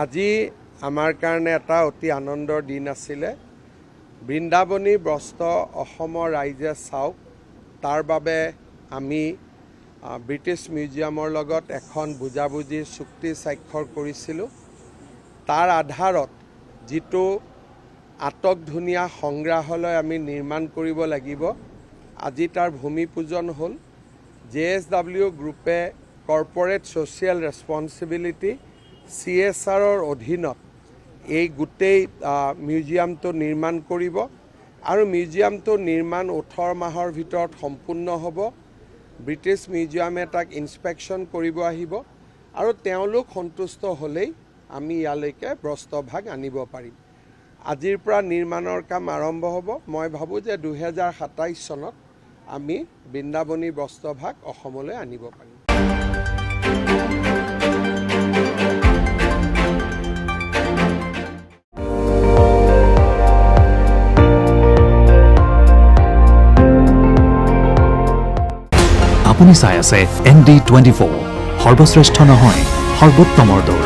আজি আমাৰ কাৰণে এটা অতি আনন্দৰ দিন আছিলে। বৃন্দাবনী বস্ত্ৰ অসমৰ ৰাইজে চাওক, তাৰ বাবে আমি ব্ৰিটিছ মিউজিয়ামৰ লগত এখন বুজাবুজি চুক্তি স্বাক্ষৰ কৰিছিলোঁ। তাৰ আধাৰত যিটো আটকধুনীয়া সংগ্ৰহালয় আমি নিৰ্মাণ কৰিব লাগিব, আজি তাৰ ভূমি পূজন হ'ল। JSW গ্ৰুপে কৰ্পৰেট ছ'চিয়েল ৰেছপনচিবিলিটি CSRৰ অধীনত এই গোটেই মিউজিয়ামটো নিৰ্মাণ কৰিব আৰু মিউজিয়ামটো নিৰ্মাণ 18 মাহৰ ভিতৰত সম্পূৰ্ণ হ'ব। ব্ৰিটিছ মিউজিয়ামে তাক ইনস্পেকশ্যন কৰিব আহিব আৰু তেওঁলোক সন্তুষ্ট হ'লেই আমি ইয়ালৈকে বস্ত্ৰভাগ আনিব পাৰিম। আজিৰ পৰা নিৰ্মাণৰ কাম আৰম্ভ হ'ব। মই ভাবোঁ যে 2027 চনত আমি বৃন্দাবনী বস্ত্ৰভাগ অসমলৈ আনিব পাৰিম। আপুনি চাই আছে ND24, সৰ্বশ্ৰেষ্ঠ নহয় সৰ্বোত্তমৰ দৌৰ।